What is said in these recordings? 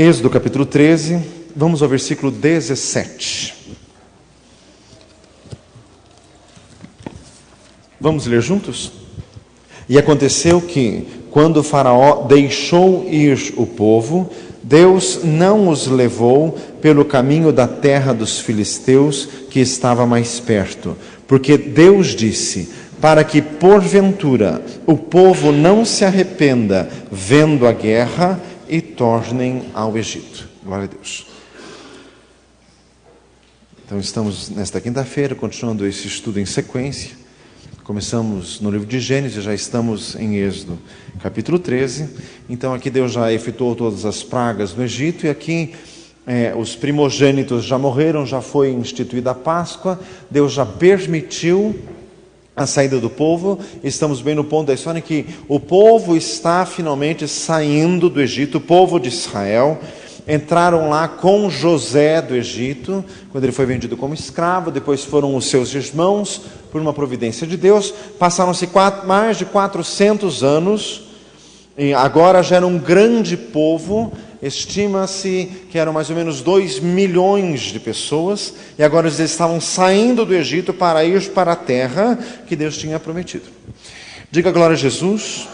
Êxodo capítulo 13, vamos ao versículo 17. Vamos ler juntos? E aconteceu que, quando o faraó deixou ir o povo, Deus não os levou pelo caminho da terra dos filisteus, que estava mais perto, porque Deus disse: para que porventura o povo não se arrependa vendo a guerra e tornem ao Egito. Glória a Deus. Então estamos nesta quinta-feira, continuando esse estudo em sequência. Começamos no livro de Gênesis, já estamos em Êxodo, capítulo 13. Então aqui Deus já efetuou todas as pragas no Egito, e aqui os primogênitos já morreram, já foi instituída a Páscoa, Deus já permitiu a saída do povo. Estamos bem no ponto da história em que o povo está finalmente saindo do Egito, o povo de Israel. Entraram lá com José do Egito, quando ele foi vendido como escravo. Depois foram os seus irmãos, por uma providência de Deus. Passaram-se mais de 400 anos, e agora já era um grande povo. Estima-se que eram mais ou menos 2 milhões de pessoas, e agora eles estavam saindo do Egito para ir para a terra que Deus tinha prometido. Diga glória a Jesus.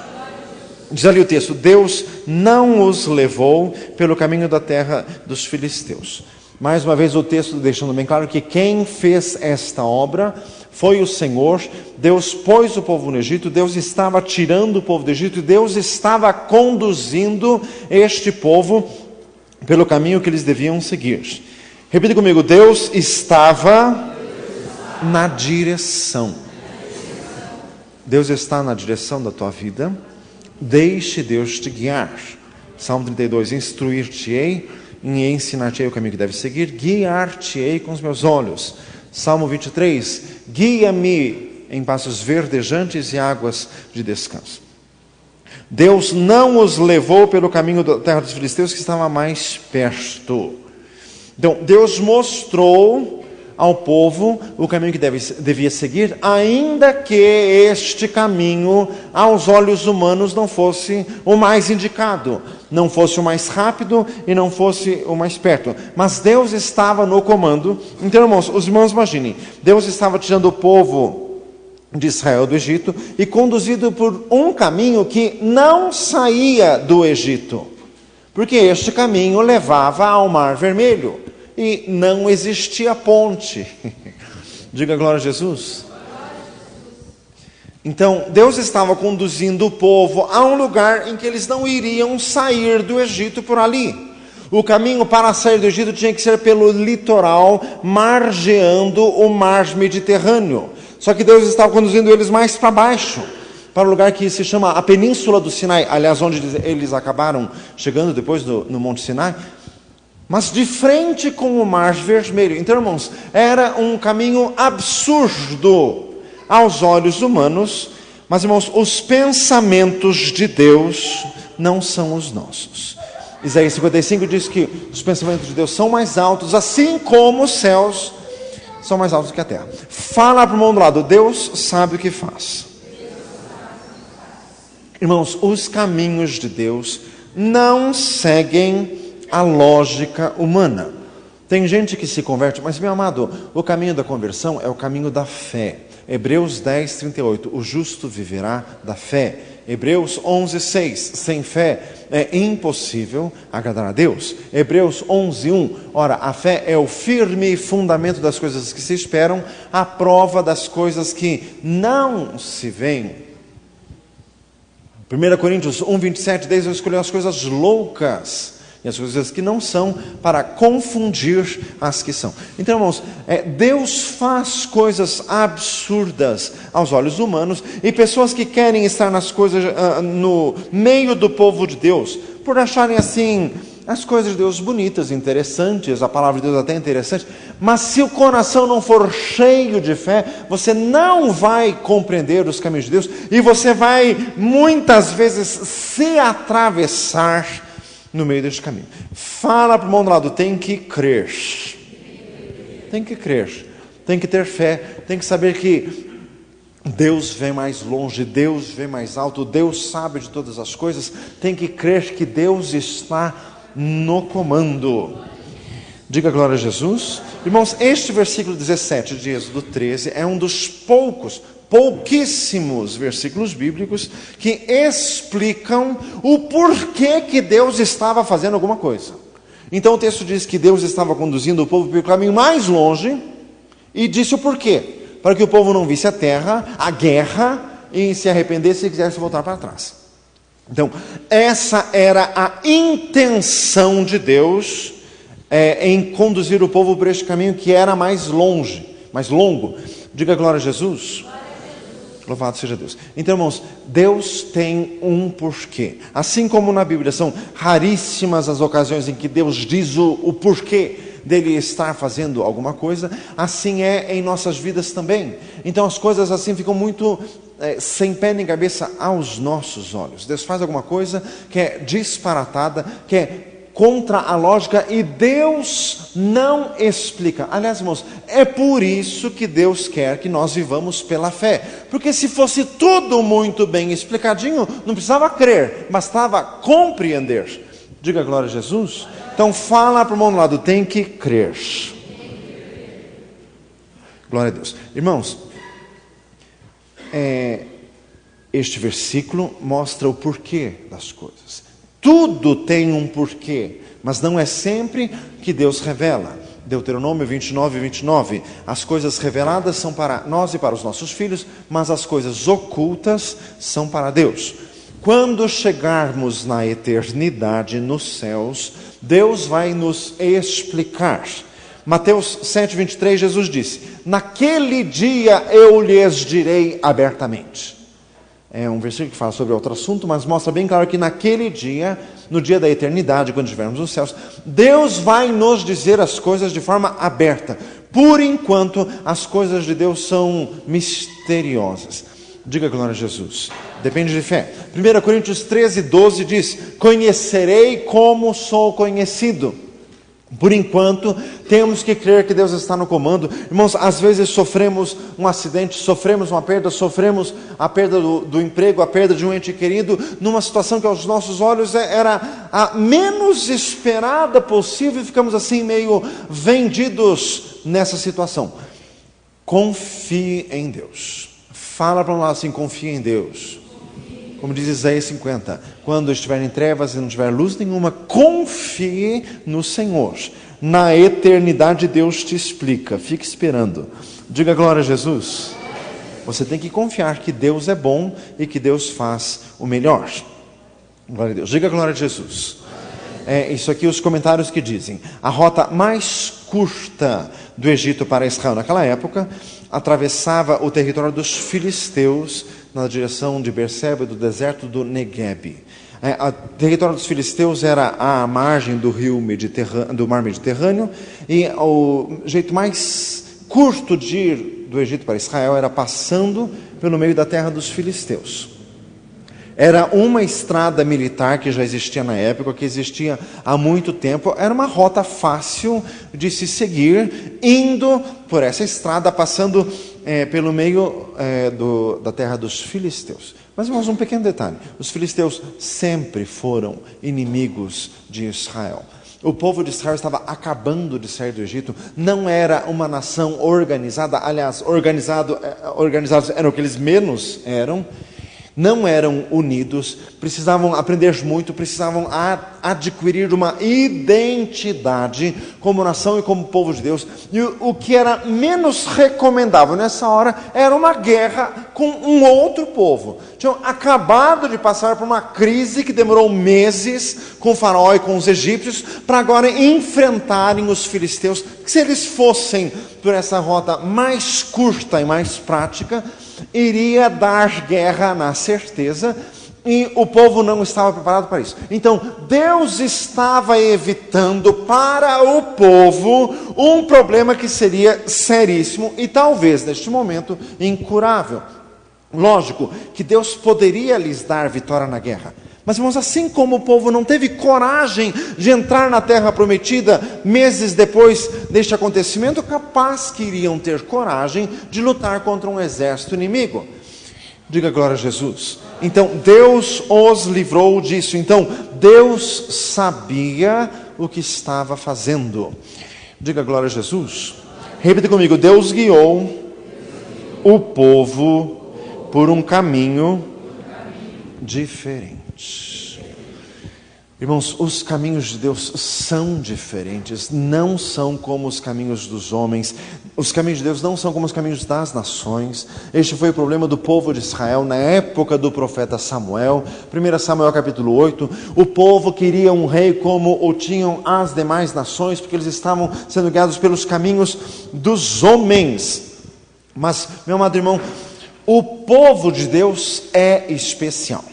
Diz ali o texto: Deus não os levou pelo caminho da terra dos filisteus. Mais uma vez o texto deixando bem claro que quem fez esta obra foi o Senhor. Deus pôs o povo no Egito, Deus estava tirando o povo do Egito, e Deus estava conduzindo este povo pelo caminho que eles deviam seguir. Repita comigo: Deus estava na direção. Deus está na direção da tua vida. Deixe Deus te guiar. Salmo 32: instruir-te-ei e ensinar-te-ei o caminho que deve seguir, guiar-te-ei com os meus olhos. Salmo 23: guia-me em passos verdejantes e águas de descanso. Deus não os levou pelo caminho da terra dos filisteus, que estava mais perto. Então, Deus mostrou ao povo o caminho que devia seguir, ainda que este caminho, aos olhos humanos, não fosse o mais indicado, não fosse o mais rápido e não fosse o mais perto. Mas Deus estava no comando. Então, irmãos, os irmãos imaginem, Deus estava tirando o povo de Israel do Egito e conduzido por um caminho que não saía do Egito, porque este caminho levava ao Mar Vermelho. E não existia ponte. Diga glória a Jesus. Então, Deus estava conduzindo o povo a um lugar em que eles não iriam sair do Egito por ali. O caminho para sair do Egito tinha que ser pelo litoral, margeando o mar Mediterrâneo. Só que Deus estava conduzindo eles mais para baixo, para o lugar que se chama a Península do Sinai. Aliás, onde eles acabaram chegando depois no Monte Sinai. Mas de frente com o Mar Vermelho. Então, irmãos, era um caminho absurdo aos olhos humanos. Mas, irmãos, os pensamentos de Deus não são os nossos. Isaías 55 diz que os pensamentos de Deus são mais altos, assim como os céus são mais altos que a terra. Fala para o irmão do lado: Deus sabe o que faz. Irmãos, os caminhos de Deus não seguem a lógica humana. Tem gente que se converte, mas, meu amado, o caminho da conversão é o caminho da fé. Hebreus 10, 38, o justo viverá da fé. Hebreus 11, 6, sem fé é impossível agradar a Deus. Hebreus 11, 1, ora, a fé é o firme fundamento das coisas que se esperam, a prova das coisas que não se veem. 1 Coríntios 1, 27, Deus escolheu as coisas loucas e as coisas que não são, para confundir as que são. Então, irmãos, Deus faz coisas absurdas aos olhos humanos, e pessoas que querem estar nas coisas, no meio do povo de Deus, por acharem assim as coisas de Deus bonitas, interessantes, a palavra de Deus até interessante, mas se o coração não for cheio de fé, você não vai compreender os caminhos de Deus, e você vai muitas vezes se atravessar no meio deste caminho. Fala para o irmão do lado: tem que crer. Tem que crer. Tem que ter fé. Tem que saber que Deus vê mais longe, Deus vê mais alto, Deus sabe de todas as coisas. Tem que crer que Deus está no comando. Diga glória a Jesus. Irmãos, este versículo 17 de Êxodo 13 é um dos pouquíssimos versículos bíblicos que explicam o porquê que Deus estava fazendo alguma coisa. Então o texto diz que Deus estava conduzindo o povo pelo caminho mais longe e disse o porquê. Para que o povo não visse a terra, a guerra, e se arrependesse e quisesse voltar para trás. Então, essa era a intenção de Deus em conduzir o povo por este caminho que era mais longe, mais longo. Diga glória a Jesus. Louvado seja Deus. Então, irmãos, Deus tem um porquê. Assim como na Bíblia são raríssimas as ocasiões em que Deus diz o porquê dele estar fazendo alguma coisa, assim é em nossas vidas também. Então as coisas assim ficam muito sem pé nem cabeça aos nossos olhos. Deus faz alguma coisa que é disparatada, que é contra a lógica, e Deus não explica. Aliás, irmãos, é por isso que Deus quer que nós vivamos pela fé. Porque se fosse tudo muito bem explicadinho, não precisava crer, bastava compreender. Diga glória a Jesus. Então fala para o irmão do lado, tem que crer. Glória a Deus. Irmãos, este versículo mostra o porquê das coisas. Tudo tem um porquê, mas não é sempre que Deus revela. Deuteronômio 29, 29. As coisas reveladas são para nós e para os nossos filhos, mas as coisas ocultas são para Deus. Quando chegarmos na eternidade, nos céus, Deus vai nos explicar. Mateus 7, 23, Jesus disse: naquele dia eu lhes direi abertamente. É um versículo que fala sobre outro assunto, mas mostra bem claro que naquele dia, no dia da eternidade, quando estivermos nos céus, Deus vai nos dizer as coisas de forma aberta. Por enquanto, as coisas de Deus são misteriosas. Diga glória a Jesus. Depende de fé. 1 Coríntios 13, 12 diz: conhecerei como sou conhecido. Por enquanto, temos que crer que Deus está no comando. Irmãos, às vezes sofremos um acidente, sofremos uma perda, sofremos a perda do emprego, a perda de um ente querido, numa situação que aos nossos olhos era a menos esperada possível, e ficamos assim meio vendidos nessa situação. Confie em Deus. Fala para um lado assim, confie em Deus. Como diz Isaías 50, quando estiver em trevas e não tiver luz nenhuma, confie no Senhor. Na eternidade Deus te explica, fique esperando. Diga glória a Jesus. Você tem que confiar que Deus é bom e que Deus faz o melhor. Glória a Deus. Diga glória a Jesus. Isso aqui os comentários que dizem: a rota mais curta do Egito para Israel naquela época atravessava o território dos filisteus na direção de Berseba e do deserto do Negueb. O território dos filisteus era à margem do do mar Mediterrâneo, e o jeito mais curto de ir do Egito para Israel era passando pelo meio da terra dos filisteus. Era uma estrada militar que já existia na época, que existia há muito tempo. Era uma rota fácil de se seguir, indo por essa estrada, passando pelo meio da terra dos filisteus. Mas, irmãos, um pequeno detalhe: os filisteus sempre foram inimigos de Israel. O povo de Israel estava acabando de sair do Egito, não era uma nação organizada. Aliás, organizados eram o que eles menos eram. Não eram unidos, precisavam aprender muito, precisavam adquirir uma identidade como nação e como povo de Deus. E o que era menos recomendável nessa hora era uma guerra com um outro povo. Tinham acabado de passar por uma crise que demorou meses com o faraó e com os egípcios, para agora enfrentarem os filisteus. Que se eles fossem por essa rota mais curta e mais prática, iria dar guerra na certeza, e o povo não estava preparado para isso. Então Deus estava evitando para o povo um problema que seria seríssimo e talvez neste momento incurável. Lógico que Deus poderia lhes dar vitória na guerra, mas, irmãos, assim como o povo não teve coragem de entrar na terra prometida meses depois deste acontecimento, capaz que iriam ter coragem de lutar contra um exército inimigo. Diga glória a Jesus. Então, Deus os livrou disso. Então, Deus sabia o que estava fazendo. Diga glória a Jesus. Repita comigo. Deus guiou o povo por um caminho diferente. Irmãos, os caminhos de Deus são diferentes, não são como os caminhos dos homens. Os caminhos de Deus não são como os caminhos das nações. Este foi o problema do povo de Israel na época do profeta Samuel. 1 Samuel capítulo 8. O povo queria um rei como o tinham as demais nações, porque eles estavam sendo guiados pelos caminhos dos homens. Mas, meu amado irmão, o povo de Deus é especial.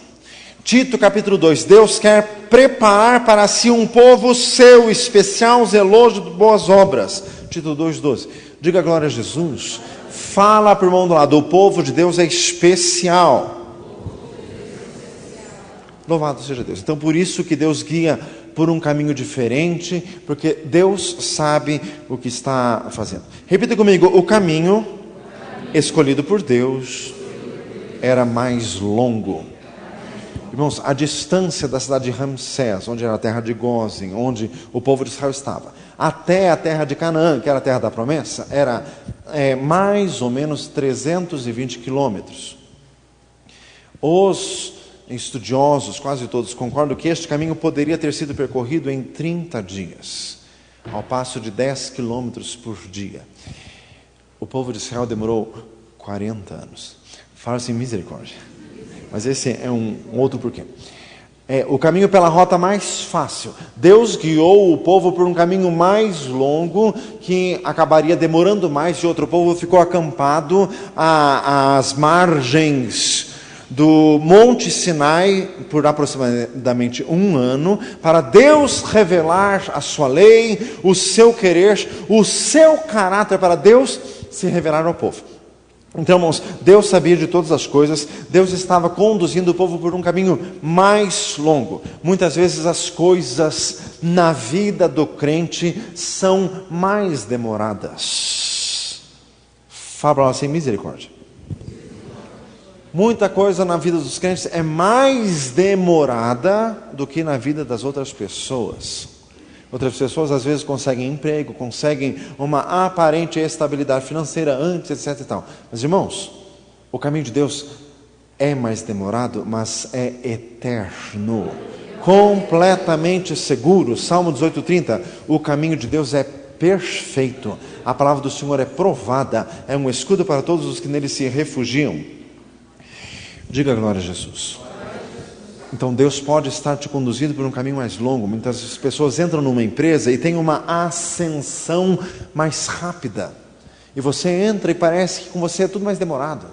Tito capítulo 2, Deus quer preparar para si um povo seu, especial, zeloso de boas obras. Tito 2,12, diga glória a Jesus. Fala para o irmão do lado, o povo de Deus é especial. Louvado seja Deus. Então por isso que Deus guia por um caminho diferente, porque Deus sabe o que está fazendo. Repita comigo, o caminho escolhido por Deus era mais longo. Irmãos, a distância da cidade de Ramsés, onde era a terra de Gósen, onde o povo de Israel estava, até a terra de Canaã, que era a terra da promessa, era mais ou menos 320 quilômetros. Os estudiosos, quase todos, concordam que este caminho poderia ter sido percorrido em 30 dias, ao passo de 10 quilômetros por dia. O povo de Israel demorou 40 anos. Fala assim, misericórdia. Mas esse é um outro porquê. O caminho pela rota mais fácil. Deus guiou o povo por um caminho mais longo, que acabaria demorando mais, e outro povo ficou acampado às margens do Monte Sinai por aproximadamente 1 ano, para Deus revelar a sua lei, o seu querer, o seu caráter, para Deus se revelar ao povo. Então, irmãos, Deus sabia de todas as coisas, Deus estava conduzindo o povo por um caminho mais longo. Muitas vezes as coisas na vida do crente são mais demoradas. Fala assim, misericórdia. Muita coisa na vida dos crentes é mais demorada do que na vida das outras pessoas. Outras pessoas às vezes conseguem emprego, conseguem uma aparente estabilidade financeira antes, etc e tal. Mas irmãos, o caminho de Deus é mais demorado, mas é eterno, completamente seguro. Salmo 18:30, o caminho de Deus é perfeito, a palavra do Senhor é provada, é um escudo para todos os que nele se refugiam. Diga glória a Jesus. Então Deus pode estar te conduzindo por um caminho mais longo. Muitas pessoas entram numa empresa e tem uma ascensão mais rápida. E você entra e parece que com você é tudo mais demorado.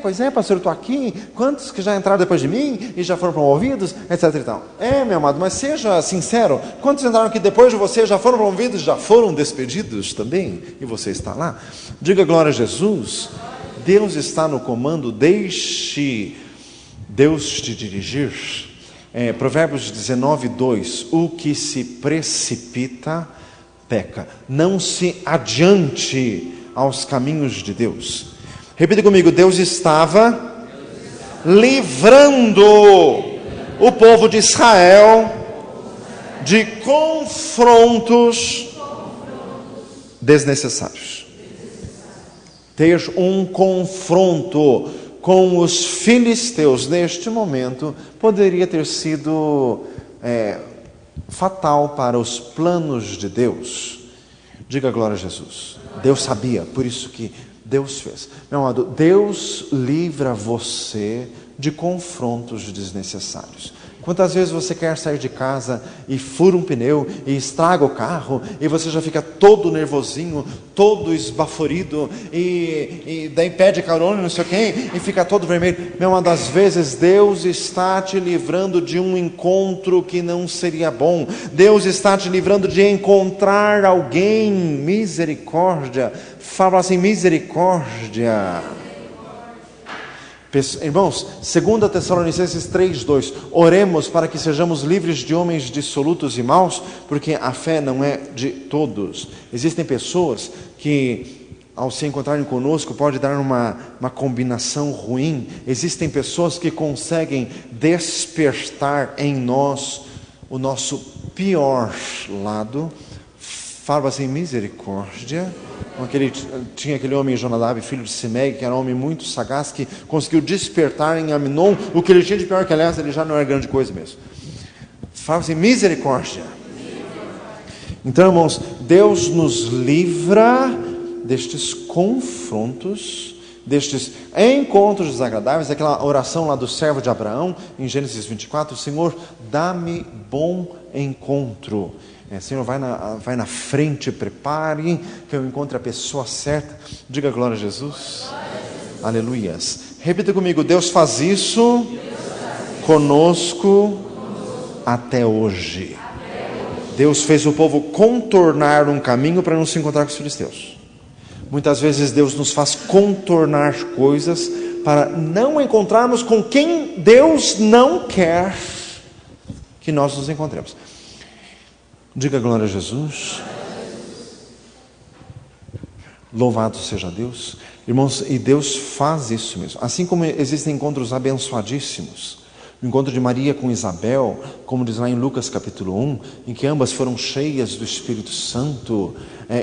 Pois é, pastor, eu estou aqui. Quantos que já entraram depois de mim e já foram promovidos, etc e tal. Meu amado, mas seja sincero. Quantos entraram aqui depois de você já foram promovidos, já foram despedidos também? E você está lá? Diga glória a Jesus. Deus está no comando, deixe Deus te dirigir. Provérbios 19:2, o que se precipita, peca. Não se adiante aos caminhos de Deus. Repita comigo, Deus estava livrando o povo de Israel de confrontos desnecessários. Ter um confronto com os filisteus neste momento poderia ter sido fatal para os planos de Deus. Diga glória a Jesus. Deus sabia, por isso que Deus fez. Meu amado, Deus livra você de confrontos desnecessários. Quantas vezes você quer sair de casa e fura um pneu e estraga o carro e você já fica todo nervosinho, todo esbaforido e daí pede carona, não sei quem, e fica todo vermelho. Meu, uma das vezes Deus está te livrando de um encontro que não seria bom. Deus está te livrando de encontrar alguém. Misericórdia. Fala assim, misericórdia. Irmãos, 2 Tessalonicenses 3:2, oremos para que sejamos livres de homens dissolutos e maus, porque a fé não é de todos. Existem pessoas que ao se encontrarem conosco, pode dar uma combinação ruim. Existem pessoas que conseguem despertar em nós o nosso pior lado. Fala assim, misericórdia. Tinha aquele homem Jonadab, filho de Simei, que era um homem muito sagaz, que conseguiu despertar em Aminon o que ele tinha de pior, que aliás ele já não era grande coisa mesmo. Fala assim, misericórdia. Então, irmãos, Deus nos livra destes confrontos, destes encontros desagradáveis, aquela oração lá do servo de Abraão, em Gênesis 24, Senhor, dá-me bom encontro. Senhor, vai na frente, prepare, que eu encontre a pessoa certa. Diga glória a Jesus. Aleluias. Repita comigo, Deus faz isso conosco até hoje. Deus fez o povo contornar um caminho para não se encontrar com os filisteus. Muitas vezes Deus nos faz contornar coisas para não encontrarmos com quem Deus não quer que nós nos encontremos. Diga glória a Jesus. Louvado seja Deus. Irmãos, e Deus faz isso mesmo. Assim como existem encontros abençoadíssimos, o encontro de Maria com Isabel, como diz lá em Lucas capítulo 1, em que ambas foram cheias do Espírito Santo,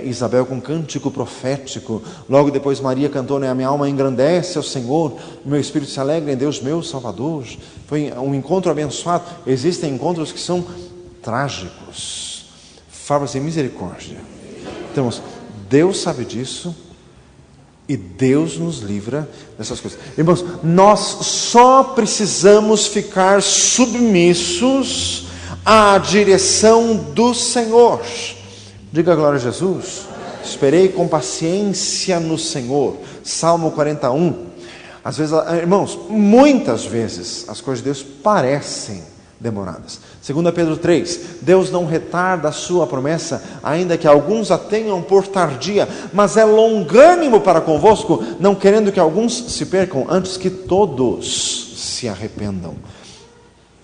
Isabel com cântico profético, logo depois Maria cantou, a minha alma engrandece ao Senhor, meu espírito se alegra em Deus meu Salvador. Foi um encontro abençoado. Existem encontros que são trágicos. Fala assim, misericórdia. Então, Deus sabe disso, e Deus nos livra dessas coisas. Irmãos, nós só precisamos ficar submissos à direção do Senhor. Diga glória a Jesus. Esperei com paciência no Senhor. Salmo 41. Às vezes, irmãos, muitas vezes as coisas de Deus parecem demoradas. 2 Pedro 3, Deus não retarda a sua promessa, ainda que alguns a tenham por tardia, mas é longânimo para convosco, não querendo que alguns se percam, antes que todos se arrependam.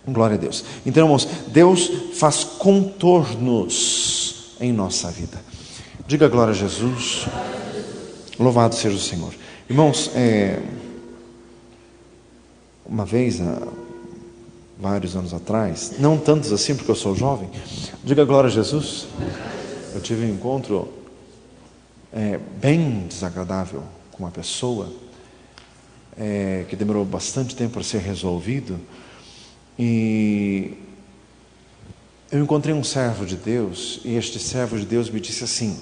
Glória a Deus. Então, irmãos, Deus faz contornos em nossa vida. Diga glória a Jesus. Louvado seja o Senhor. Irmãos, uma vez, vários anos atrás, não tantos assim porque eu sou jovem, diga glória a Jesus, eu tive um encontro bem desagradável com uma pessoa que demorou bastante tempo para ser resolvido, e eu encontrei um servo de Deus, e este servo de Deus me disse assim,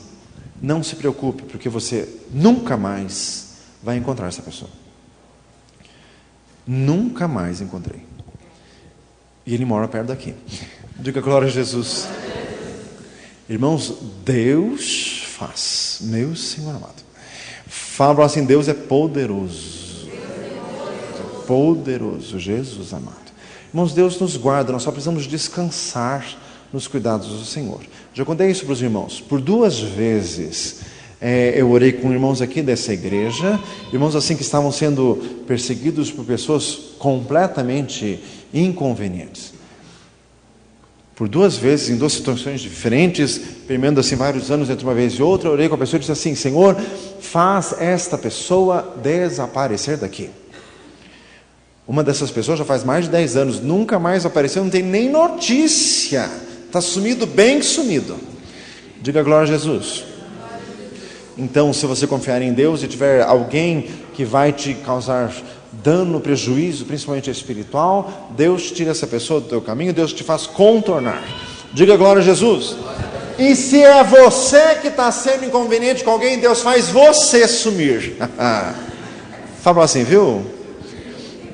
não se preocupe, porque você nunca mais vai encontrar essa pessoa. Nunca mais encontrei. E ele mora perto daqui. Diga glória a Jesus. Irmãos, Deus faz. Meu Senhor amado. Fala assim, Deus é poderoso. Poderoso, Jesus amado. Irmãos, Deus nos guarda, nós só precisamos descansar nos cuidados do Senhor. Já contei isso para os irmãos. Por 2 vezes eu orei com irmãos aqui dessa igreja, irmãos assim que estavam sendo perseguidos por pessoas completamente inconvenientes. Por 2 vezes, em 2 situações diferentes, permeando assim vários anos entre uma vez e outra, eu orei com a pessoa e disse assim, Senhor, faz esta pessoa desaparecer daqui. Uma dessas pessoas já faz mais de 10 anos, nunca mais apareceu, não tem nem notícia, está sumido, bem sumido. Diga glória a Jesus. Então, se você confiar em Deus e tiver alguém que vai te causar dano, prejuízo, principalmente espiritual, Deus tira essa pessoa do teu caminho, Deus te faz contornar. Diga glória a Jesus. E se é você que está sendo inconveniente com alguém, Deus faz você sumir. Fala assim, viu?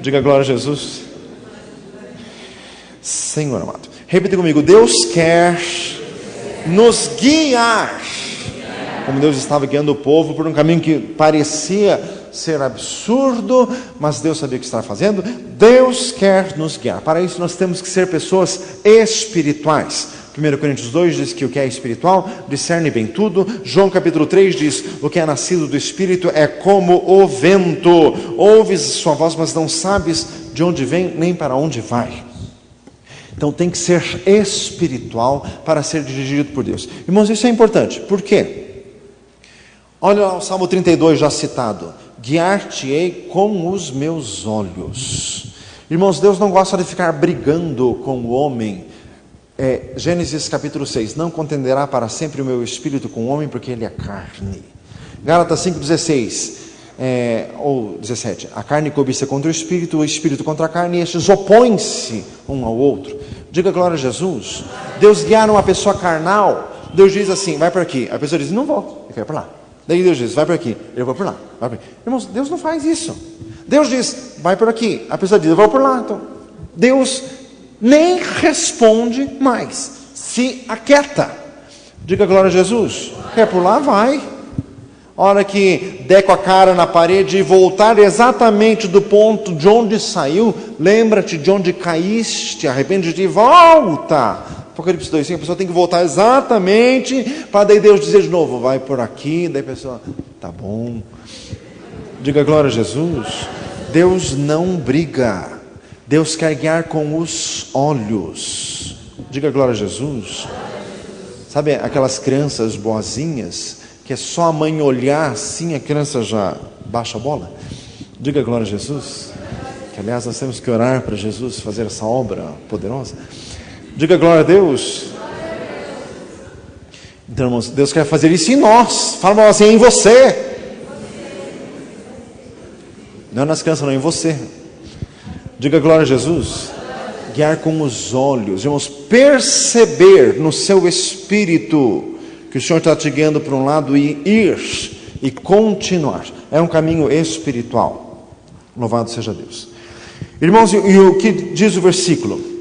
Diga glória a Jesus. Senhor amado, repita comigo, Deus quer nos guiar, como Deus estava guiando o povo por um caminho que parecia ser absurdo, mas Deus sabia o que estava fazendo. Deus quer nos guiar. Para isso nós temos que ser pessoas espirituais. 1 Coríntios 2 diz que o que é espiritual discerne bem tudo. João capítulo 3 diz, o que é nascido do Espírito é como o vento. Ouves sua voz, mas não sabes de onde vem, nem para onde vai. Então tem que ser espiritual para ser dirigido por Deus. Irmãos, isso é importante. Por quê? Olha o Salmo 32 já citado. Guiar-te-ei com os meus olhos. Irmãos, Deus não gosta de ficar brigando com o homem. Gênesis capítulo 6. Não contenderá para sempre o meu espírito com o homem, porque ele é carne. Gálatas 5,16. Ou 17. A carne cobiça contra o espírito contra a carne, e estes opõem-se um ao outro. Diga glória a Jesus. Deus guiar uma pessoa carnal. Deus diz assim, vai para aqui. A pessoa diz, não vou, eu quero para lá. Daí Deus diz, vai para aqui, eu vou por lá. Vai por aqui. Irmãos, Deus não faz isso. Deus diz, vai por aqui. A pessoa diz, eu vou por lá. Então, Deus nem responde mais. Se aquieta. Diga glória a Jesus. Quer por lá? Vai. A hora que der com a cara na parede e voltar exatamente do ponto de onde saiu, lembra-te de onde caíste, arrepende-te e volta. Apocalipse 2:5, a pessoa tem que voltar exatamente para daí Deus dizer de novo, vai por aqui, daí a pessoa, tá bom. Diga glória a Jesus. Deus não briga. Deus quer guiar com os olhos. Diga glória a Jesus. Sabe aquelas crianças boazinhas, que é só a mãe olhar assim, a criança já baixa a bola? Diga glória a Jesus. Que aliás nós temos que orar para Jesus fazer essa obra poderosa. Diga glória a Deus. Então, irmãos, Deus quer fazer isso em nós. Fala assim, em você. Não é nas crianças, não, em você. Diga glória a Jesus. Guiar com os olhos. Irmãos, perceber no seu espírito que o Senhor está te guiando para um lado e ir e continuar. É um caminho espiritual. Louvado seja Deus. Irmãos, e o que diz o versículo?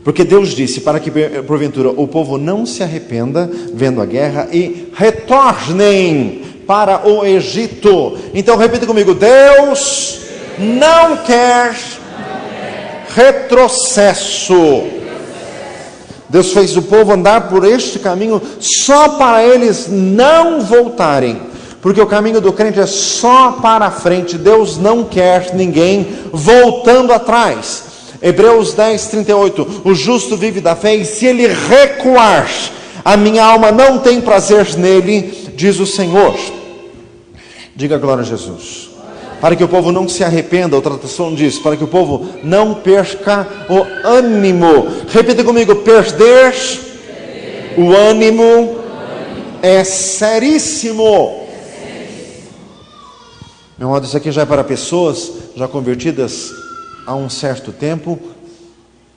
Porque Deus disse para que porventura o povo não se arrependa vendo a guerra e retornem para o Egito. Então repita comigo, Deus não quer retrocesso. Deus fez o povo andar por este caminho só para eles não voltarem, porque o caminho do crente é só para frente. Deus não quer ninguém voltando atrás. Hebreus 10:38, o justo vive da fé, e se ele recuar, a minha alma não tem prazer nele, diz o Senhor. Diga glória a Jesus. Para que o povo não se arrependa, outra tradução diz, para que o povo não perca o ânimo. Repita comigo, perder o ânimo é seríssimo. Meu amado, isso aqui já é para pessoas já convertidas há um certo tempo.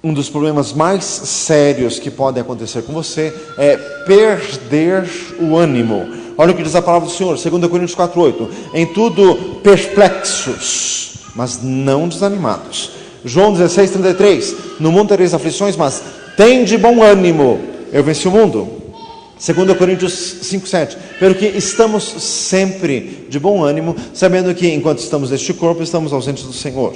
Um dos problemas mais sérios que podem acontecer com você é perder o ânimo. Olha o que diz a palavra do Senhor, 2 Coríntios 4:8. Em tudo perplexos, mas não desanimados. João 16:33. No mundo tereis aflições, mas tende bom ânimo. Eu venci o mundo. 2 Coríntios 5:7. Pelo que estamos sempre de bom ânimo, sabendo que enquanto estamos neste corpo, estamos ausentes do Senhor.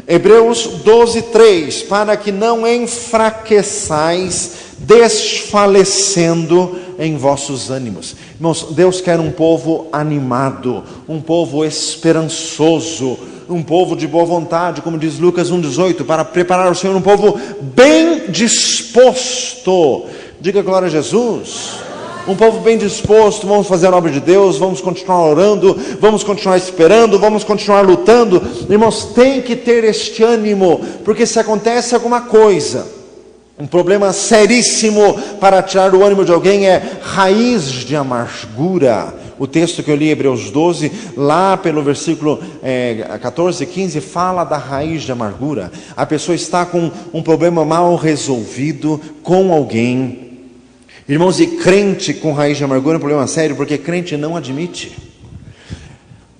Hebreus 12:3, para que não enfraqueçais, desfalecendo em vossos ânimos. Irmãos, Deus quer um povo animado, um povo esperançoso, um povo de boa vontade, como diz Lucas 1:18, para preparar o Senhor um povo bem disposto. Diga glória a Jesus. Um povo bem disposto, vamos fazer a obra de Deus, vamos continuar orando, vamos continuar esperando, vamos continuar lutando. Irmãos, tem que ter este ânimo, porque se acontece alguma coisa, um problema seríssimo para tirar o ânimo de alguém é raiz de amargura. O texto que eu li, Hebreus 12, lá pelo versículo 14 e 15, fala da raiz de amargura. A pessoa está com um problema mal resolvido com alguém. Irmãos, e crente com raiz de amargura é um problema sério, porque crente não admite.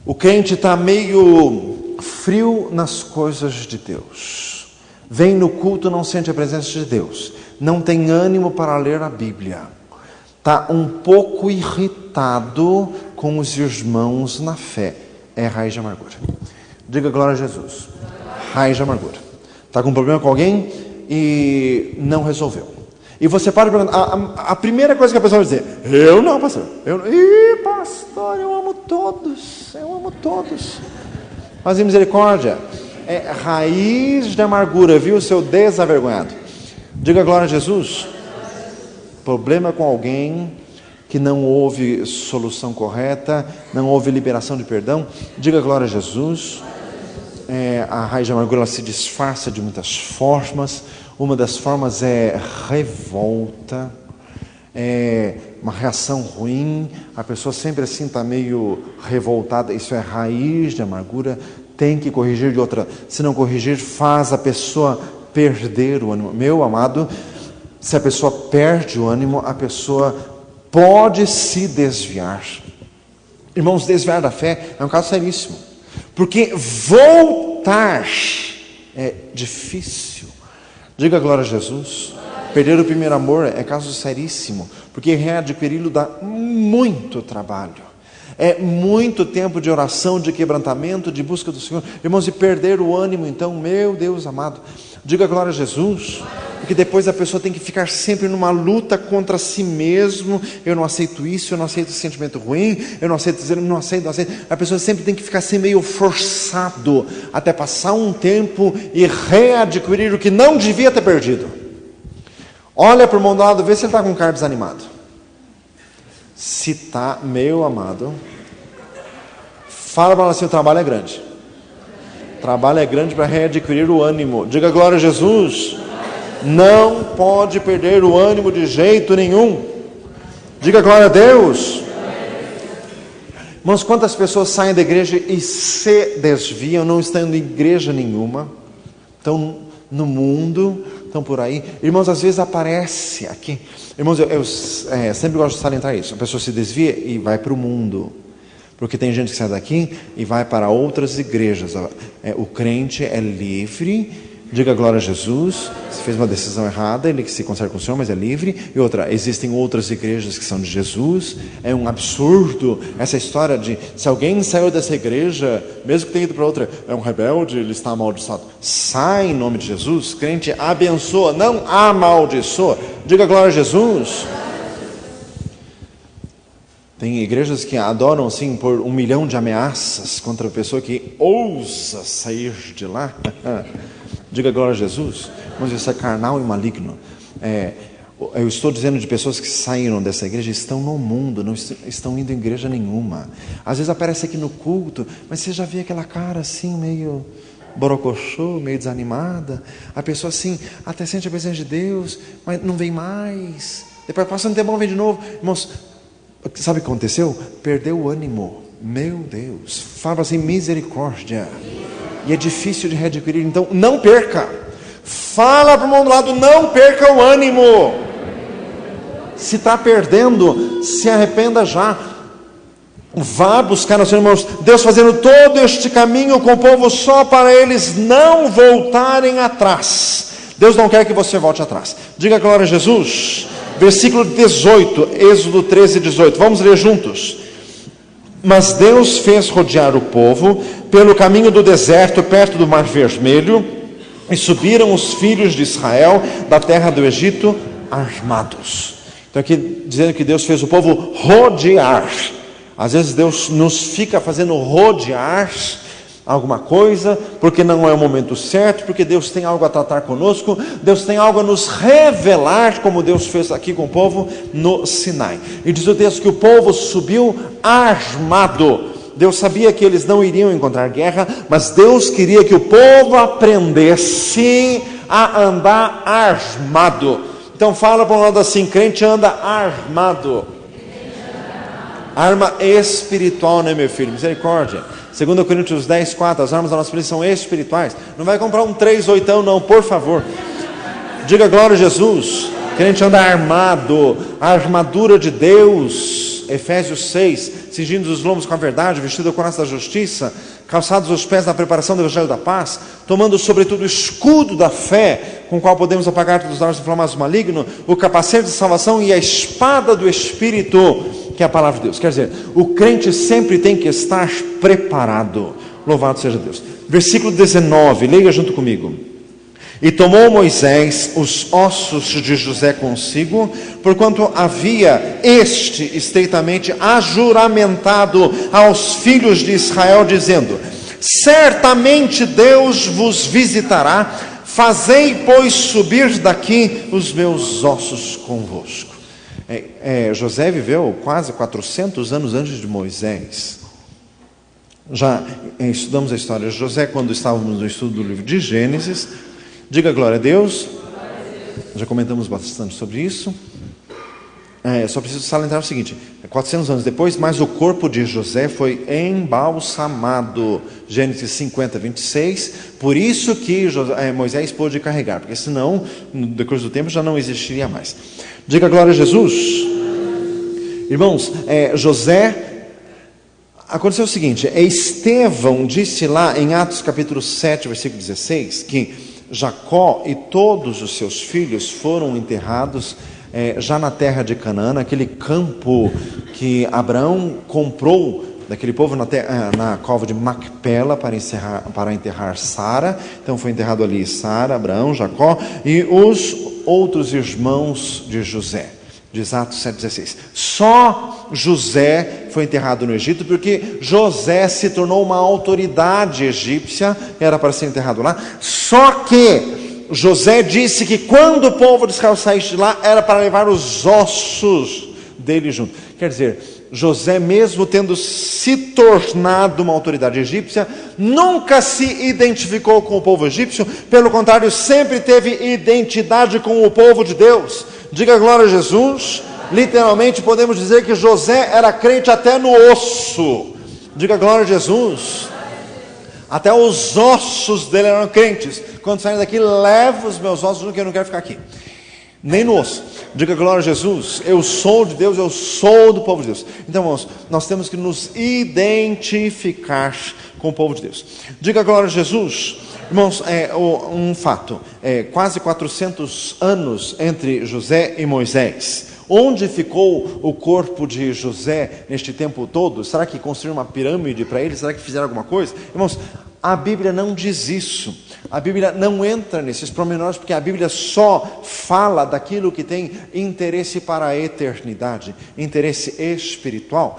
O crente está meio frio nas coisas de Deus. Vem no culto, não sente a presença de Deus. Não tem ânimo para ler a Bíblia. Está um pouco irritado com os irmãos na fé. É raiz de amargura. Diga glória a Jesus. Raiz de amargura. Está com um problema com alguém e não resolveu. E você para e pergunta, a primeira coisa que a pessoa vai dizer, eu não, pastor. Pastor, eu amo todos. Mas em misericórdia, é raiz de amargura, viu, seu desavergonhado. Diga glória a Jesus. Problema com alguém, que não houve solução correta, não houve liberação de perdão. Diga glória a Jesus. A raiz de amargura ela se disfarça de muitas formas. Uma das formas é revolta, uma reação ruim. A pessoa sempre assim está meio revoltada. Isso é raiz de amargura. Tem que corrigir de outra. Se não corrigir, faz a pessoa perder o ânimo. Meu amado, se a pessoa perde o ânimo, a pessoa pode se desviar. Irmãos, desviar da fé é um caso seríssimo, porque voltar é difícil. Diga glória a Jesus. Perder o primeiro amor é caso seríssimo, porque readquiri-lo dá muito trabalho. É muito tempo de oração, de quebrantamento, de busca do Senhor. Irmãos, e perder o ânimo, então, meu Deus amado, diga glória a Jesus, porque depois a pessoa tem que ficar sempre numa luta contra si mesmo. Eu não aceito isso, eu não aceito esse sentimento ruim, eu não aceito dizer, não aceito. A pessoa sempre tem que ficar assim meio forçado, até passar um tempo e readquirir o que não devia ter perdido. Olha para o irmão do lado, vê se ele está com cara desanimado. Se está, meu amado, fala para ela assim: o trabalho é grande. O trabalho é grande para readquirir o ânimo. Diga glória a Jesus. Não pode perder o ânimo de jeito nenhum. Diga glória a Deus. Irmãos, quantas pessoas saem da igreja e se desviam, não estão em igreja nenhuma, estão no mundo, estão por aí. Irmãos, às vezes aparece aqui. Irmãos, eu sempre gosto de salientar isso. A pessoa se desvia e vai para o mundo, porque tem gente que sai daqui e vai para outras igrejas. O crente é livre. Diga glória a Jesus. Se fez uma decisão errada, ele que se conserva com o Senhor, mas é livre. E outra, existem outras igrejas que são de Jesus. É um absurdo essa história de, se alguém saiu dessa igreja, mesmo que tenha ido para outra, é um rebelde, ele está amaldiçoado. Sai em nome de Jesus. Crente abençoa, não amaldiçoa. Diga glória a Jesus. Tem igrejas que adoram assim por 1 milhão de ameaças contra a pessoa que ousa sair de lá. Diga glória a Jesus. Mas isso é carnal e maligno. Eu estou dizendo de pessoas que saíram dessa igreja, estão no mundo, não estão indo em igreja nenhuma. Às vezes aparece aqui no culto, mas você já vê aquela cara assim meio borocochô, meio desanimada. A pessoa assim até sente a presença de Deus, mas não vem mais. Depois passa um tempo, vem de novo. Irmãos, sabe o que aconteceu? Perdeu o ânimo. Meu Deus, fala assim: misericórdia. E é difícil de readquirir, então não perca. Fala para o irmão do lado: não perca o ânimo. Se está perdendo, se arrependa já. Vá buscar nos irmãos, Deus fazendo todo este caminho com o povo só para eles não voltarem atrás. Deus não quer que você volte atrás. Diga glória a Jesus. Versículo 18, Êxodo 13, 18. Vamos ler juntos. Mas Deus fez rodear o povo pelo caminho do deserto, perto do Mar Vermelho, e subiram os filhos de Israel da terra do Egito armados. Então aqui dizendo que Deus fez o povo rodear. Às vezes Deus nos fica fazendo rodear alguma coisa, porque não é o momento certo, porque Deus tem algo a tratar conosco, Deus tem algo a nos revelar, como Deus fez aqui com o povo no Sinai. E diz o texto que o povo subiu armado. Deus sabia que eles não iriam encontrar guerra, mas Deus queria que o povo aprendesse a andar armado. Então fala para um lado assim: crente anda armado. Arma espiritual, né, meu filho? Misericórdia. 2 Coríntios 10, 4, as armas da nossa polícia são espirituais. Não vai comprar um 3/8 não, por favor. Diga glória a Jesus. Crente anda armado, a armadura de Deus. Efésios 6, cingindo os lombos com a verdade, vestido com a couraça da justiça, calçados os pés na preparação do evangelho da paz, tomando sobretudo o escudo da fé, com o qual podemos apagar todos os dardos inflamados do maligno, o capacete de salvação e a espada do Espírito, que é a palavra de Deus. Quer dizer, o crente sempre tem que estar preparado. Louvado seja Deus. Versículo 19, leia junto comigo. E tomou Moisés os ossos de José consigo, porquanto havia este estreitamente ajuramentado aos filhos de Israel, dizendo: certamente Deus vos visitará, fazei, pois, subir daqui os meus ossos convosco. José viveu quase 400 anos antes de Moisés. Já estudamos a história de José quando estávamos no estudo do livro de Gênesis. Diga glória a Deus. Já comentamos bastante sobre isso. Só preciso salientar o seguinte: 400 anos depois, mas o corpo de José foi embalsamado. Gênesis 50, 26. Por isso que Moisés pôde carregar, porque senão, no decurso do tempo, já não existiria mais. Diga glória a Jesus. Irmãos, aconteceu o seguinte: Estevão disse lá em Atos capítulo 7, versículo 16, que Jacó e todos os seus filhos foram enterrados já na terra de Canaã, naquele campo que Abraão comprou daquele povo na cova de Macpela para enterrar Sara. Então foi enterrado ali Sara, Abraão, Jacó e os outros irmãos de José. Diz Atos 7,16. Só José foi enterrado no Egito, porque José se tornou uma autoridade egípcia, era para ser enterrado lá. Só que José disse que quando o povo de Israel saísse de lá, era para levar os ossos dele junto. Quer dizer, José, mesmo tendo se tornado uma autoridade egípcia, nunca se identificou com o povo egípcio. Pelo contrário, sempre teve identidade com o povo de Deus. Diga glória a Jesus. Literalmente podemos dizer que José era crente até no osso. Diga glória a Jesus. Até os ossos dele eram crentes. Quando saem daqui, leva os meus ossos, porque eu não quero ficar aqui. Nem no osso. Diga glória a Jesus. Eu sou de Deus, eu sou do povo de Deus. Então, irmãos, nós temos que nos identificar com o povo de Deus. Diga glória a Jesus. Irmãos, um fato. Quase 400 anos entre José e Moisés. Onde ficou o corpo de José neste tempo todo? Será que construíram uma pirâmide para ele? Será que fizeram alguma coisa? Irmãos, a Bíblia não diz isso. A Bíblia não entra nesses pormenores, porque a Bíblia só fala daquilo que tem interesse para a eternidade, interesse espiritual.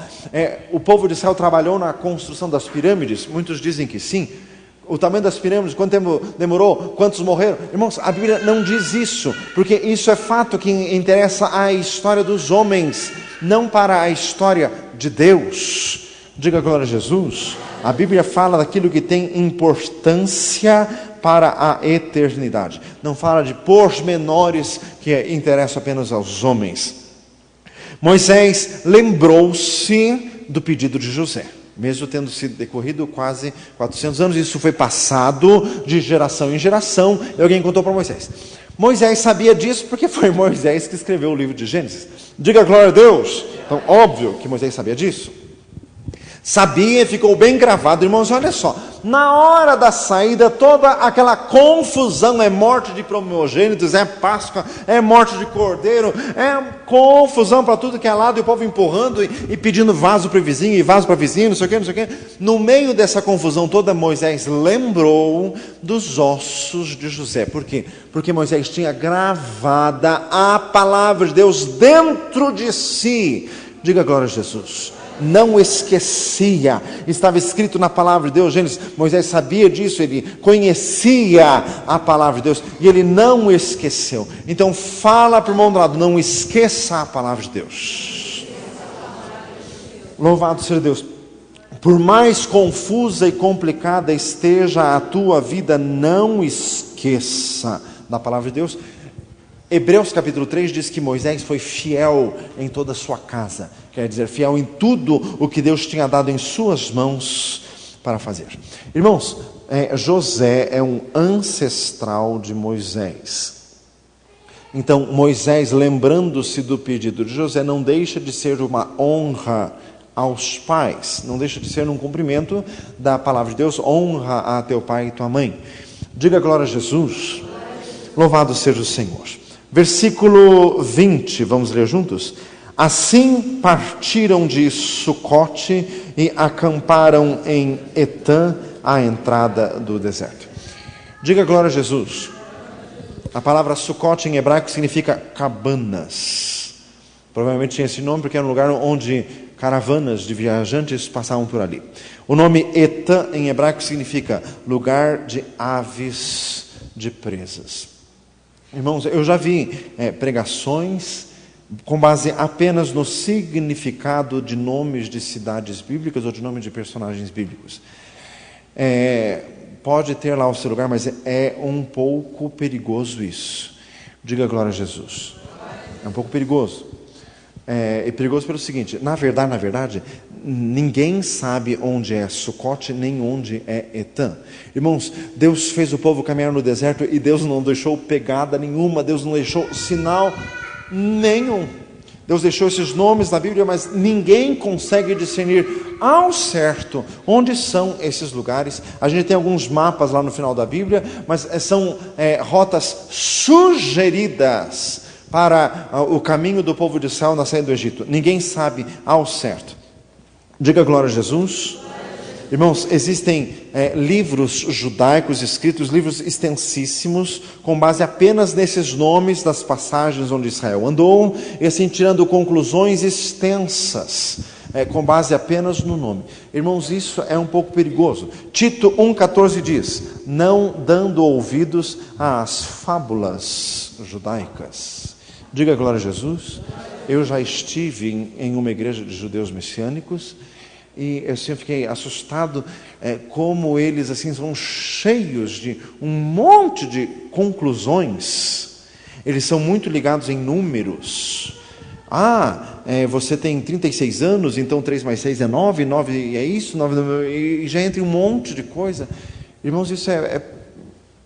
O povo de Israel trabalhou na construção das pirâmides. Muitos dizem que sim. O tamanho das pirâmides, quanto tempo demorou, quantos morreram? Irmãos, a Bíblia não diz isso, porque isso é fato que interessa à história dos homens, não para a história de Deus. Diga glória a Jesus. A Bíblia fala daquilo que tem importância para a eternidade. Não fala de pormenores que interessam apenas aos homens. Moisés lembrou-se do pedido de José. Mesmo tendo sido decorrido quase 400 anos, isso foi passado de geração em geração, e alguém contou para Moisés. Moisés sabia disso porque foi Moisés que escreveu o livro de Gênesis. Diga glória a Deus. Então, óbvio que Moisés sabia disso. Sabia e ficou bem gravado. Irmãos, olha só. Na hora da saída, toda aquela confusão, morte de primogênitos, Páscoa, morte de cordeiro, confusão para tudo que é lado, e o povo empurrando e pedindo vaso para o vizinho, e vaso para o vizinho, não sei o que, não sei o que. No meio dessa confusão toda, Moisés lembrou dos ossos de José. Por quê? Porque Moisés tinha gravada a palavra de Deus dentro de si. Diga glória a Jesus. Não esquecia, estava escrito na palavra de Deus. Gênesis, Moisés sabia disso, ele conhecia a palavra de Deus e ele não esqueceu. Então fala para o irmão do lado, não esqueça a palavra de Deus. Louvado seja Deus. Por mais confusa e complicada esteja a tua vida, não esqueça da palavra de Deus. Hebreus capítulo 3 diz que Moisés foi fiel em toda a sua casa. Quer dizer, fiel em tudo o que Deus tinha dado em suas mãos para fazer. Irmãos, José é um ancestral de Moisés. Então, Moisés, lembrando-se do pedido de José, não deixa de ser uma honra aos pais. Não deixa de ser um cumprimento da palavra de Deus. Honra a teu pai e tua mãe. Diga glória a Jesus. Louvado seja o Senhor. Versículo 20, vamos ler juntos? Assim partiram de Sucote e acamparam em Etã, à entrada do deserto. Diga glória a Jesus. A palavra Sucote em hebraico significa cabanas. Provavelmente tinha esse nome porque era um lugar onde caravanas de viajantes passavam por ali. O nome Etã em hebraico significa lugar de aves de presas. Irmãos, eu já vi pregações com base apenas no significado de nomes de cidades bíblicas ou de nomes de personagens bíblicos. Pode ter lá o seu lugar, mas é um pouco perigoso isso. Diga glória a Jesus. É um pouco perigoso. É perigoso pelo seguinte: na verdade, ninguém sabe onde é Sucote, nem onde é Etã. Irmãos, Deus fez o povo caminhar no deserto e Deus não deixou pegada nenhuma, Deus não deixou sinal nenhum. Deus deixou esses nomes na Bíblia, mas ninguém consegue discernir ao certo onde são esses lugares. A gente tem alguns mapas lá no final da Bíblia, mas são rotas sugeridas para o caminho do povo de Israel na saída do Egito. Ninguém sabe ao certo. Diga glória a Jesus. Irmãos, existem livros judaicos escritos, livros extensíssimos, com base apenas nesses nomes das passagens onde Israel andou, e assim tirando conclusões extensas, com base apenas no nome. Irmãos, isso é um pouco perigoso. Tito 1,14 diz: não dando ouvidos às fábulas judaicas. Diga glória a Jesus. Eu já estive em uma igreja de judeus messiânicos, e eu fiquei assustado como eles assim são cheios de um monte de conclusões. Eles são muito ligados em números. Você tem 36 anos, então 3 mais 6 é 9, 9 é isso, 9, e já entra um monte de coisa. Irmãos, isso é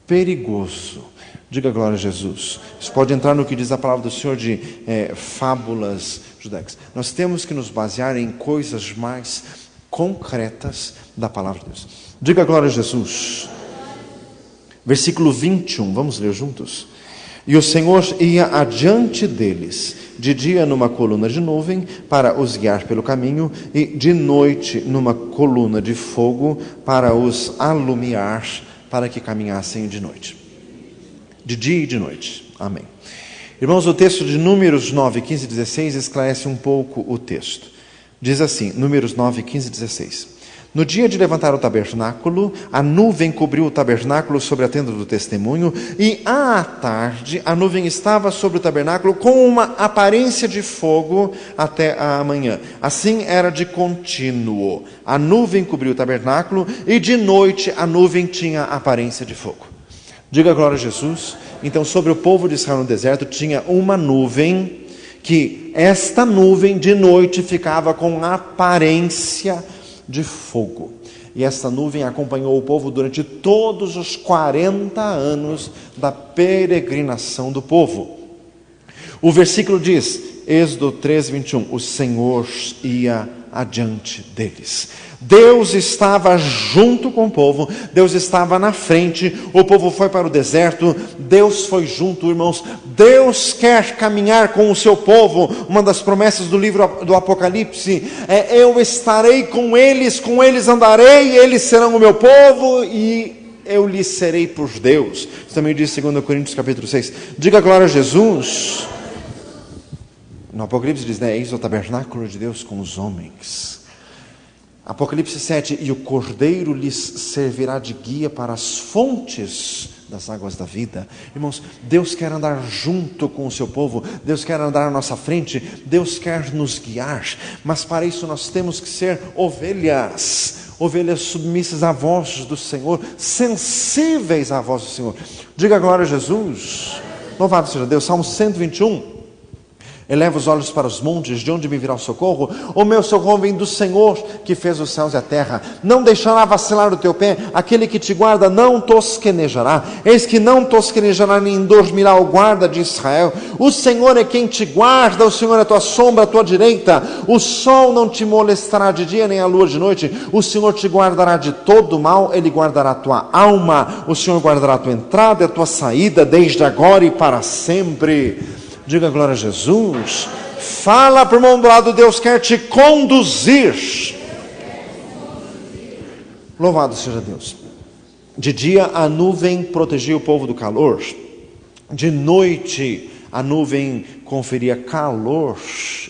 perigoso. Diga glória a Jesus. Isso pode entrar no que diz a palavra do Senhor de fábulas judaicas. Nós temos que nos basear em coisas mais concretas da palavra de Deus. Diga glória a Jesus. Versículo 21, vamos ler juntos. E o Senhor ia adiante deles, de dia numa coluna de nuvem, para os guiar pelo caminho, e de noite numa coluna de fogo, para os alumiar, para que caminhassem de noite. De dia e de noite. Amém. Irmãos, o texto de Números 9, 15 e 16 esclarece um pouco o texto. Diz assim, Números 9, 15 e 16. No dia de levantar o tabernáculo, a nuvem cobriu o tabernáculo sobre a tenda do testemunho, e à tarde a nuvem estava sobre o tabernáculo com uma aparência de fogo até a manhã. Assim era de contínuo. A nuvem cobriu o tabernáculo e de noite a nuvem tinha aparência de fogo. Diga glória a Jesus. Então, sobre o povo de Israel no deserto tinha uma nuvem, que esta nuvem de noite ficava com aparência de fogo. E esta nuvem acompanhou o povo durante todos os 40 anos da peregrinação do povo. O versículo diz, Êxodo 13, 21, o Senhor ia adiante deles. Deus estava junto com o povo, Deus estava na frente, o povo foi para o deserto, Deus foi junto, irmãos. Deus quer caminhar com o seu povo. Uma das promessas do livro do Apocalipse é: eu estarei com eles andarei, eles serão o meu povo e eu lhes serei por Deus. Isso também diz 2 Coríntios capítulo 6. Diga glória a Jesus. No Apocalipse diz, eis o tabernáculo de Deus com os homens. Apocalipse 7, e o Cordeiro lhes servirá de guia para as fontes das águas da vida. Irmãos, Deus quer andar junto com o seu povo, Deus quer andar à nossa frente, Deus quer nos guiar, mas para isso nós temos que ser ovelhas submissas à voz do Senhor, sensíveis à voz do Senhor. Diga glória a Jesus. Louvado seja Deus. Salmo 121. Eleva os olhos para os montes, de onde me virá o socorro? O meu socorro vem do Senhor, que fez os céus e a terra. Não deixará vacilar o teu pé, aquele que te guarda não tosquenejará. Eis que não tosquenejará nem dormirá o guarda de Israel. O Senhor é quem te guarda, o Senhor é a tua sombra, a tua direita. O sol não te molestará de dia, nem a lua de noite. O Senhor te guardará de todo mal, Ele guardará a tua alma. O Senhor guardará a tua entrada e a tua saída, desde agora e para sempre. Diga glória a Jesus. Fala para o irmão do lado, Deus quer te conduzir. Louvado seja Deus. De dia a nuvem protegia o povo do calor. De noite a nuvem conferia calor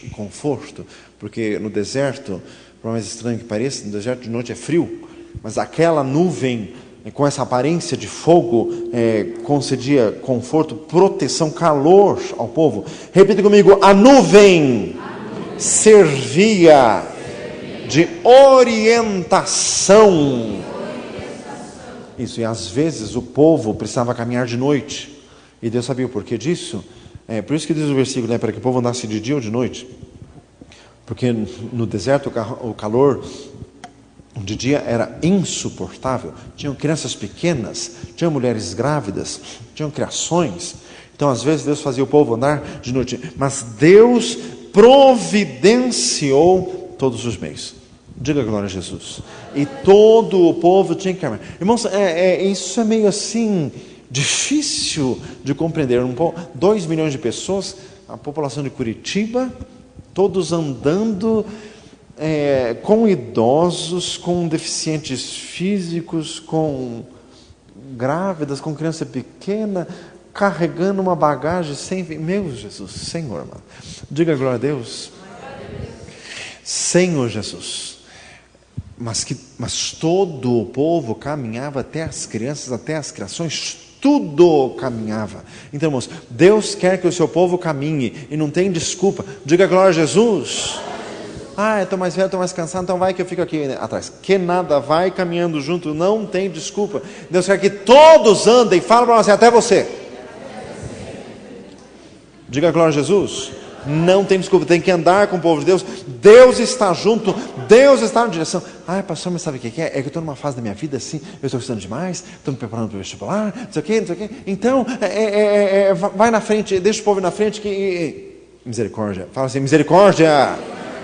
e conforto. Porque no deserto, por mais estranho que pareça, no deserto de noite é frio. Mas aquela nuvem com essa aparência de fogo, concedia conforto, proteção, calor ao povo. Repita comigo: a nuvem servia de orientação. Isso, e às vezes o povo precisava caminhar de noite, e Deus sabia o porquê disso. Por isso que diz o versículo, para que o povo andasse de dia ou de noite. Porque no deserto o calor de dia era insuportável. Tinham crianças pequenas, tinham mulheres grávidas, tinham criações. Então às vezes Deus fazia o povo andar de noite, mas Deus providenciou todos os meios. Diga glória a Jesus. E todo o povo tinha que caminhar. Irmãos, isso é meio assim difícil de compreender. 2 milhões de pessoas, a população de Curitiba, todos andando, com idosos, com deficientes físicos, com grávidas, com criança pequena, carregando uma bagagem sem fim. Meu Jesus, Senhor, mano. Diga glória a Deus. Senhor Jesus. Mas todo o povo caminhava, até as crianças, até as criações, tudo caminhava. Então, irmãos, Deus quer que o seu povo caminhe, e não tem desculpa. Diga glória a Jesus. Eu estou mais velho, estou mais cansado, então vai que eu fico aqui atrás. Que nada, vai caminhando junto, não tem desculpa. Deus quer que todos andem, fala para você, até você. Diga glória a Jesus. Não tem desculpa, tem que andar com o povo de Deus. Deus está junto, Deus está na direção. Pastor, mas sabe o que é? É que eu estou numa fase da minha vida assim, eu estou estudando demais, estou me preparando para o vestibular, não sei o quê. Então, vai na frente, deixa o povo ir na frente. Misericórdia, fala assim, misericórdia.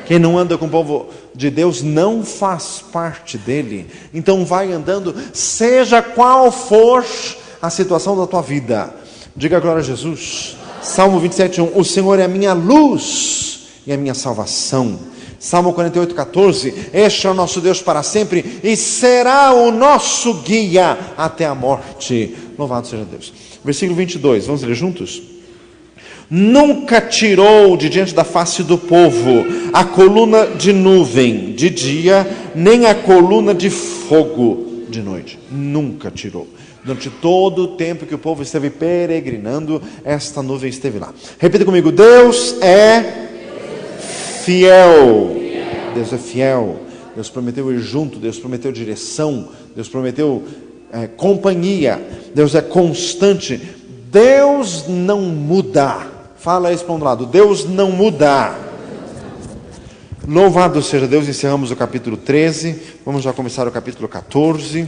Quem não anda com o povo de Deus não faz parte dele. Então vai andando, seja qual for a situação da tua vida. Diga glória a Jesus. Salmo 27:1, o Senhor é a minha luz e a minha salvação. Salmo 48:14, este é o nosso Deus para sempre e será o nosso guia até a morte. Louvado seja Deus. Versículo 22, vamos ler juntos? Nunca tirou de diante da face do povo a coluna de nuvem de dia, nem a coluna de fogo de noite. Nunca tirou. Durante todo o tempo que o povo esteve peregrinando, esta nuvem esteve lá. Repita comigo: Deus é fiel. Deus é fiel. Deus prometeu ir junto, Deus prometeu direção, Deus prometeu companhia. Deus é constante. Deus não muda. Fala isso para um lado. Deus não muda. Louvado seja Deus. Encerramos o capítulo 13. Vamos já começar o capítulo 14.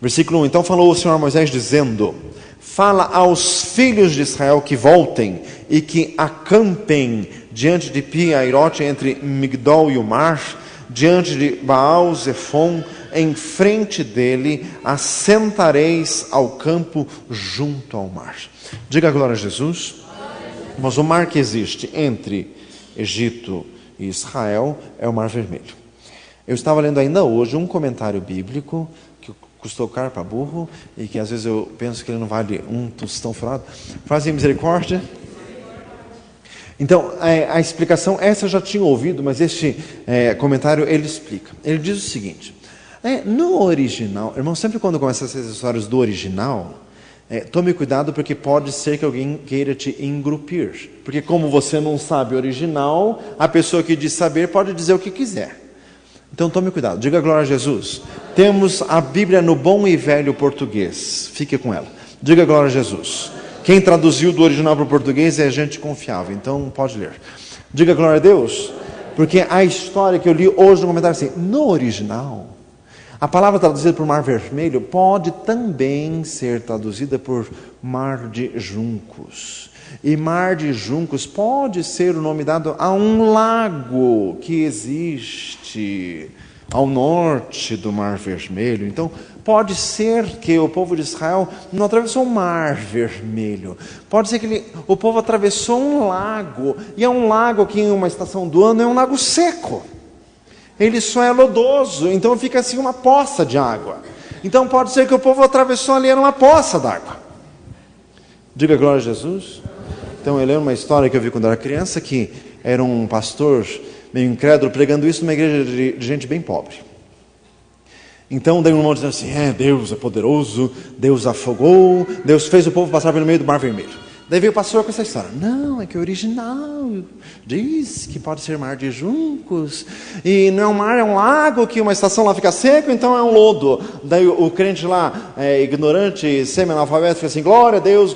Versículo 1, então falou o Senhor a Moisés dizendo, fala aos filhos de Israel que voltem e que acampem diante de Pi-Hairote, entre Migdol e o mar, diante de Baal-Zephon, em frente dele, assentareis ao campo junto ao mar. Diga glória a Jesus. Mas o mar que existe entre Egito e Israel é o Mar Vermelho. Eu estava lendo ainda hoje um comentário bíblico custou caro para burro, e que às vezes eu penso que ele não vale um tostão furado. Fazem misericórdia. Então, a explicação, essa eu já tinha ouvido, mas este comentário ele explica. Ele diz o seguinte, no original, irmão, sempre quando começa essas histórias do original, tome cuidado, porque pode ser que alguém queira te engrupir. Porque como você não sabe o original, a pessoa que diz saber pode dizer o que quiser. Então tome cuidado, diga glória a Jesus. Temos a Bíblia no bom e velho português, fique com ela. Diga glória a Jesus. Quem traduziu do original para o português é gente confiável, então pode ler. Diga glória a Deus, porque a história que eu li hoje no comentário assim, no original, a palavra traduzida por Mar Vermelho pode também ser traduzida por Mar de Juncos. E Mar de Juncos pode ser o nome dado a um lago que existe ao norte do Mar Vermelho. Então, pode ser que o povo de Israel não atravessou o Mar Vermelho. Pode ser que o povo atravessou um lago. E é um lago que em uma estação do ano é um lago seco. Ele só é lodoso, então fica assim uma poça de água. Então pode ser que o povo atravessou ali, era uma poça d'água. Diga glória a Jesus. Então eu lembro uma história que eu vi quando era criança, que era um pastor meio incrédulo pregando isso numa igreja de gente bem pobre. Então daí um irmão dizendo assim, Deus é poderoso, Deus afogou, Deus fez o povo passar pelo meio do Mar Vermelho. Daí veio o pastor com essa história. Não, é que o original diz que pode ser mar de juncos. E não é um mar, é um lago, que uma estação lá fica seco, então é um lodo. Daí o crente lá, ignorante, semi-analfabeto, fica assim, glória a Deus,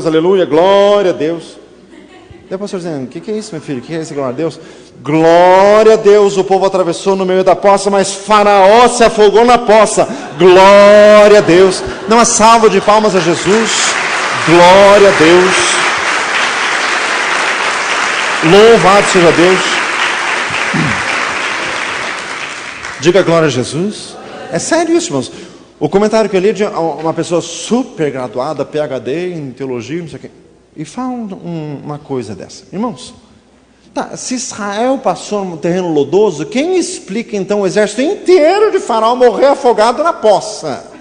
aleluia, glória a Deus. Daí o pastor dizendo, o que é isso, meu filho? O que é isso, glória a Deus? Glória a Deus, o povo atravessou no meio da poça, mas Faraó se afogou na poça. Glória a Deus. Dá uma salva de palmas a Jesus. Glória a Deus. Louvado seja Deus. Diga glória a Jesus. É sério isso, irmãos. O comentário que eu li de uma pessoa super graduada, PhD em teologia, não sei o quê, e fala uma coisa dessa. Irmãos, se Israel passou num terreno lodoso, quem explica então o exército inteiro de Faraó morrer afogado na poça?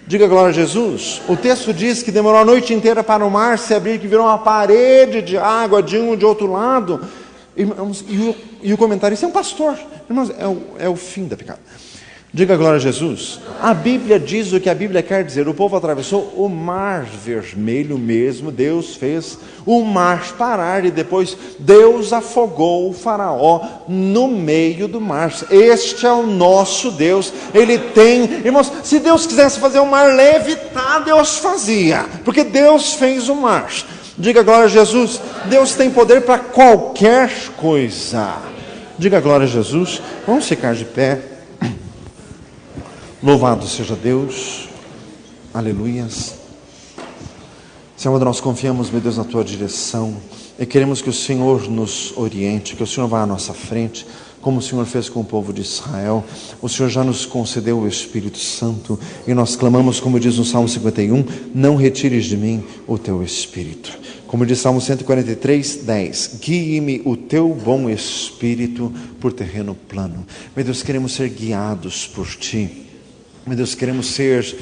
Diga glória a Jesus. O texto diz que demorou a noite inteira para o mar se abrir, que virou uma parede de água de um e de outro lado. Irmãos, e o comentarista é um pastor. Irmãos, é o fim da pecado. Diga glória a Jesus. A Bíblia diz o que a Bíblia quer dizer. O povo atravessou o Mar Vermelho mesmo. Deus fez o mar parar e depois Deus afogou o Faraó no meio do mar. Este é o nosso Deus. Ele tem, irmãos, se Deus quisesse fazer o mar levitar, Deus fazia, porque Deus fez o mar. Diga glória a Jesus. Deus tem poder para qualquer coisa. Diga glória a Jesus. Vamos ficar de pé. Louvado seja Deus, aleluias. Senhor, nós confiamos, meu Deus, na Tua direção e queremos que o Senhor nos oriente, que o Senhor vá à nossa frente, como o Senhor fez com o povo de Israel. O Senhor já nos concedeu o Espírito Santo e nós clamamos, como diz no Salmo 51, não retires de mim o Teu Espírito. Como diz Salmo 143, 10, guie-me o Teu bom Espírito por terreno plano. Meu Deus, queremos ser guiados por Ti. Meu Deus, queremos ser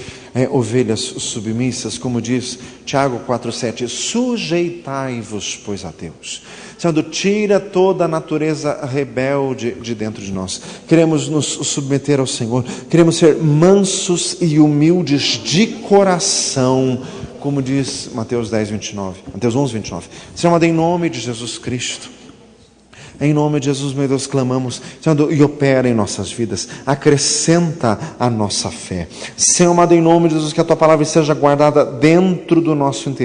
ovelhas submissas, como diz Tiago 4,7, sujeitai-vos, pois, a Deus. Senhor, tira toda a natureza rebelde de dentro de nós. Queremos nos submeter ao Senhor, queremos ser mansos e humildes de coração, como diz Mateus 11, 29. Senhor, amado, em nome de Jesus Cristo, em nome de Jesus, meu Deus, clamamos, Senhor, e opera em nossas vidas, acrescenta a nossa fé. Senhor amado, em nome de Jesus, que a Tua palavra esteja guardada dentro do nosso interior.